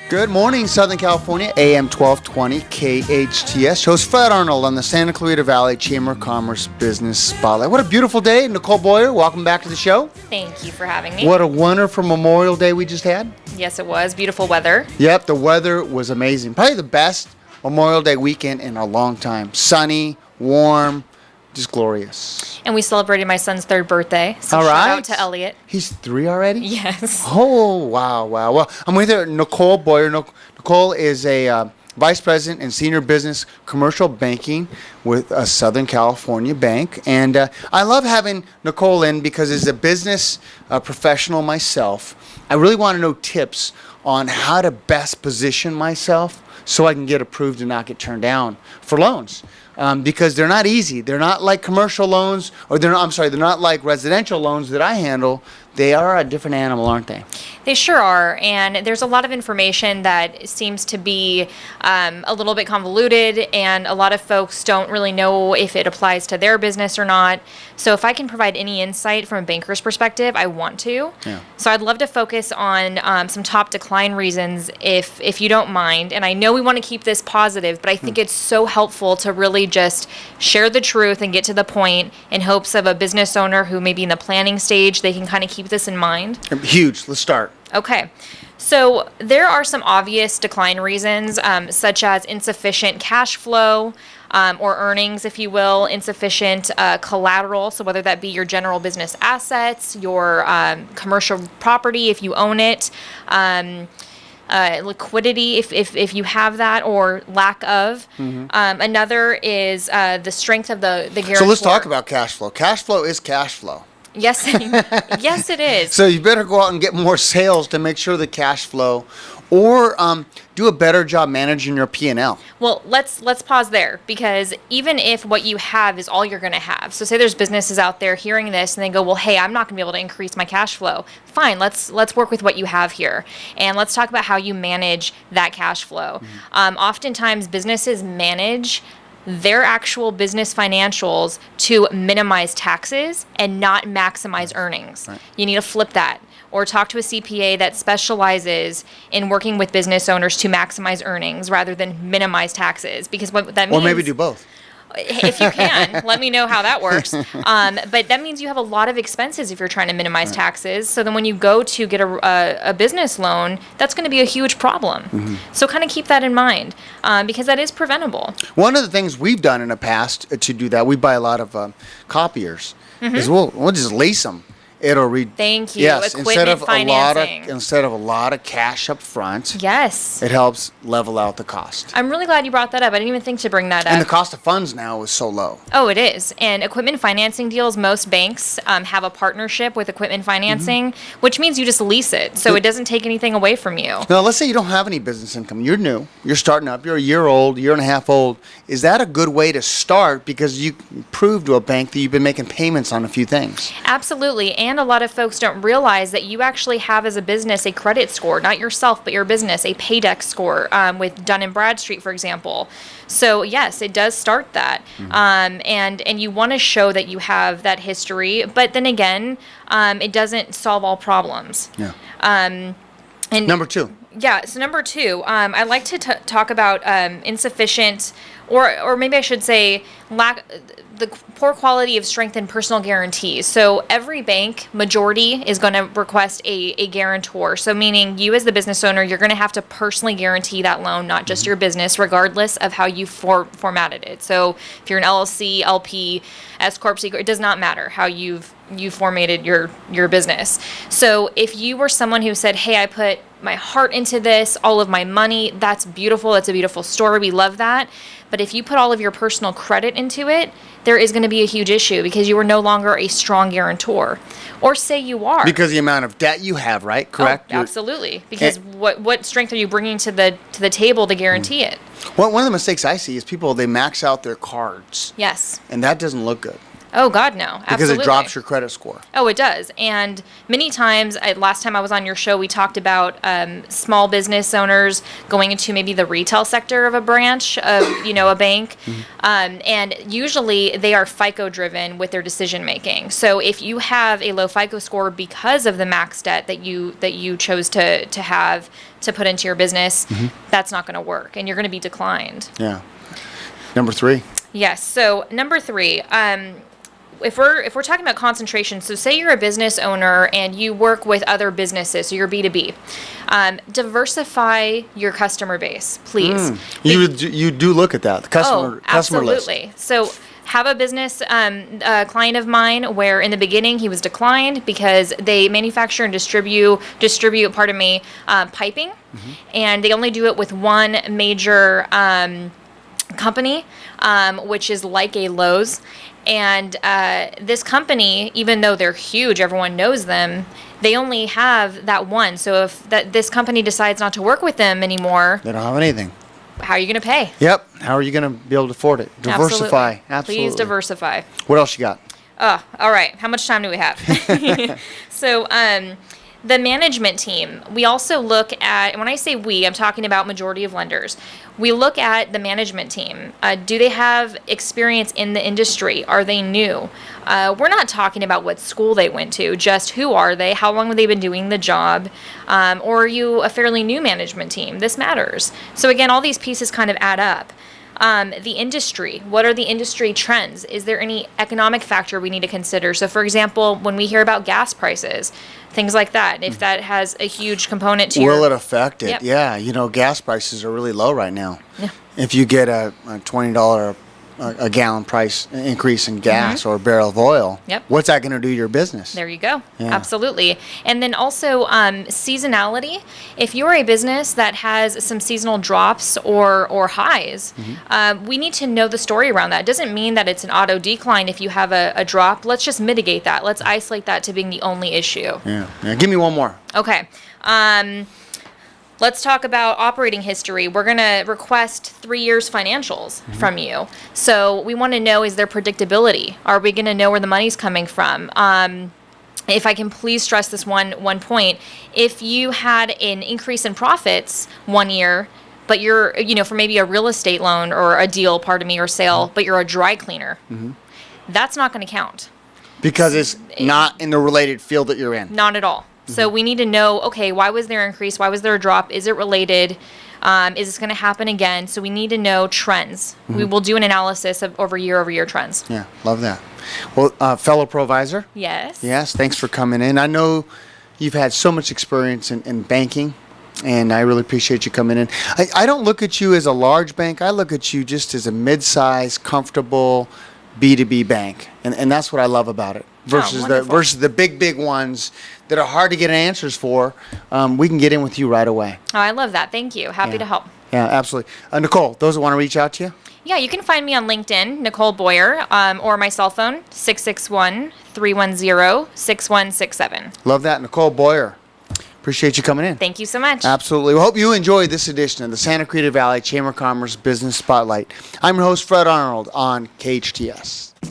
Good morning, Southern California, AM 1220, KHTS. Host Fred Arnold on the Santa Clarita Valley Chamber of Commerce Business Spotlight. What a beautiful day. Nicole Boyer, welcome back to the show. Thank you for having me. What a wonderful Memorial Day we just had. Yes, it was. Beautiful weather. Yep, the weather was amazing. Probably the best Memorial Day weekend in a long time. Sunny, warm, just glorious. And we celebrated my son's 3rd birthday. So All right. Shout out to Elliot. He's 3 already? Yes. Oh, wow. Well, I'm with Nicole Boyer. Nicole is a Vice President and Senior Business Commercial Banking with a Southern California bank. And I love having Nicole in because as a business professional myself, I really want to know tips on how to best position myself so I can get approved and not get turned down for loans. Because they're not easy. They're not like commercial loans, or they're not like residential loans that I handle. They are a different animal, aren't they? They sure are. And there's a lot of information that seems to be a little bit convoluted, and a lot of folks don't really know if it applies to their business or not. So if I can provide any insight from a banker's perspective, I want to. Yeah. So I'd love to focus on some top decline reasons, if you don't mind. And I know we want to keep this positive, but I think it's so helpful to really just share the truth and get to the point in hopes of a business owner who may be in the planning stage, they can kind of keep this in mind. Huge. Let's start. Okay. So there are some obvious decline reasons, such as insufficient cash flow, or earnings, if you will, insufficient collateral. So whether that be your general business assets, your commercial property, if you own it, liquidity, if you have that, or lack of. Another is the strength of the guarantor. So let's talk about cash flow. Cash flow is cash flow. Yes, yes, it is. So you better go out and get more sales to make sure the cash flow, or do a better job managing your P&L. Well, let's pause there, because even if what you have is all you're going to have, so say there's businesses out there hearing this and they go, well, hey, I'm not going to be able to increase my cash flow. Fine, let's work with what you have here, and let's talk about how you manage that cash flow. Oftentimes, businesses manage their actual business financials to minimize taxes and not maximize earnings. Right. You need to flip that, or talk to a CPA that specializes in working with business owners to maximize earnings rather than minimize taxes, because what that means... Or maybe do both. If you can, let me know how that works. But that means you have a lot of expenses if you're trying to minimize taxes. So then when you go to get a business loan, that's going to be a huge problem. So kind of keep that in mind, because that is preventable. One of the things we've done in the past to do that, we buy a lot of copiers, is we'll just lease them. It'll read. Thank you. Yes, Equipment financing. Instead of a lot of cash up front. Yes. It helps level out the cost. I'm really glad you brought that up. I didn't even think to bring that up. And the cost of funds now is so low. Oh, it is. And equipment financing deals, most banks have a partnership with equipment financing, which means you just lease it. So it doesn't take anything away from you. Now, let's say you don't have any business income. You're new. You're starting up. You're a year old, year and a half old. Is that a good way to start, because you prove to a bank that you've been making payments on a few things? Absolutely. And a lot of folks don't realize that you actually have, as a business, a credit score, not yourself, but your business, a Paydex score, with Dun & Bradstreet, for example. So yes, it does start that. And you want to show that you have that history, but then again, it doesn't solve all problems. Yeah. And Number 2. Yeah, so number 2, I like to talk about insufficient, or maybe I should say the poor quality of strength and personal guarantees. So every bank, majority, is going to request a guarantor. So meaning you as the business owner, you're going to have to personally guarantee that loan, not just your business, regardless of how you formatted it. So if you're an LLC, LP, S Corp, C Corp, it does not matter how you formatted your business. So if you were someone who said, hey, I put my heart into this, all of my money, that's beautiful. It's a beautiful story. We love that. But if you put all of your personal credit into it, there is going to be a huge issue, because you are no longer a strong guarantor. Or say you are. Because the amount of debt you have, right? Correct? Oh, absolutely. Because what strength are you bringing to the table to guarantee it? Well, one of the mistakes I see is people, they max out their cards. Yes. And that doesn't look good. Oh, God, no. Because Absolutely. it drops your credit score. Oh, it does. And many times, last time I was on your show, we talked about small business owners going into maybe the retail sector of a branch of, a bank. And usually they are FICO driven with their decision making. So if you have a low FICO score because of the max debt that you chose to have to put into your business, that's not going to work, and you're going to be declined. Yeah. Number 3. Yes. So number 3, if we're talking about concentration, so say you're a business owner and you work with other businesses, so you're B2B, diversify your customer base, please. You do look at that, the customer list. Absolutely. So have a business a client of mine where in the beginning he was declined because they manufacture and distribute piping, and they only do it with one major company, which is like a Lowe's. And this company, even though they're huge, everyone knows them, they only have that one. So if this company decides not to work with them anymore, they don't have anything. How are you going to pay? Yep. How are you going to be able to afford it? Diversify. Absolutely. Please diversify. What else you got? Oh, all right. How much time do we have? So, the management team, we also look at, and when I say we, I'm talking about majority of lenders. We look at the management team. Do they have experience in the industry? Are they new? We're not talking about what school they went to, just who are they? How long have they been doing the job? Or are you a fairly new management team? This matters. So again, all these pieces kind of add up. The industry, what are the industry trends? Is there any economic factor we need to consider? So for example, when we hear about gas prices, things like that, if that has a huge component to Will it affect it? Yep. Yeah, gas prices are really low right now. Yeah. If you get a $20 a gallon price increase in gas or a barrel of oil, Yep. what's that going to do to your business? There you go. Yeah. Absolutely. And then also seasonality. If you're a business that has some seasonal drops or highs, we need to know the story around that. It doesn't mean that it's an auto decline if you have a drop. Let's just mitigate that. Let's isolate that to being the only issue. Yeah. Give me one more. Okay. Let's talk about operating history. We're going to request 3 years financials from you. So we want to know, is there predictability? Are we going to know where the money's coming from? If I can please stress this one point, if you had an increase in profits 1 year, but you're, for maybe a real estate loan or a deal, or sale, but you're a dry cleaner, that's not going to count. Because it's not in the related field that you're in. Not at all. So we need to know, okay, why was there an increase? Why was there a drop? Is it related? Is this going to happen again? So we need to know trends. We will do an analysis of over year trends. Yeah, love that. Well, fellow provisor. Yes. Yes, thanks for coming in. I know you've had so much experience in banking, and I really appreciate you coming in. I don't look at you as a large bank. I look at you just as a mid-sized, comfortable B2B bank, and that's what I love about it. Versus the big ones that are hard to get answers for. We can get in with you right away. Oh, I love that. Thank you. Happy to help. Yeah, absolutely. Nicole, those that want to reach out to you? Yeah, you can find me on LinkedIn, Nicole Boyer, or my cell phone, 661-310-6167. Love that. Nicole Boyer. Appreciate you coming in. Thank you so much. Absolutely. We hope you enjoyed this edition of the Santa Clarita Valley Chamber of Commerce Business Spotlight. I'm your host, Fred Arnold, on KHTS.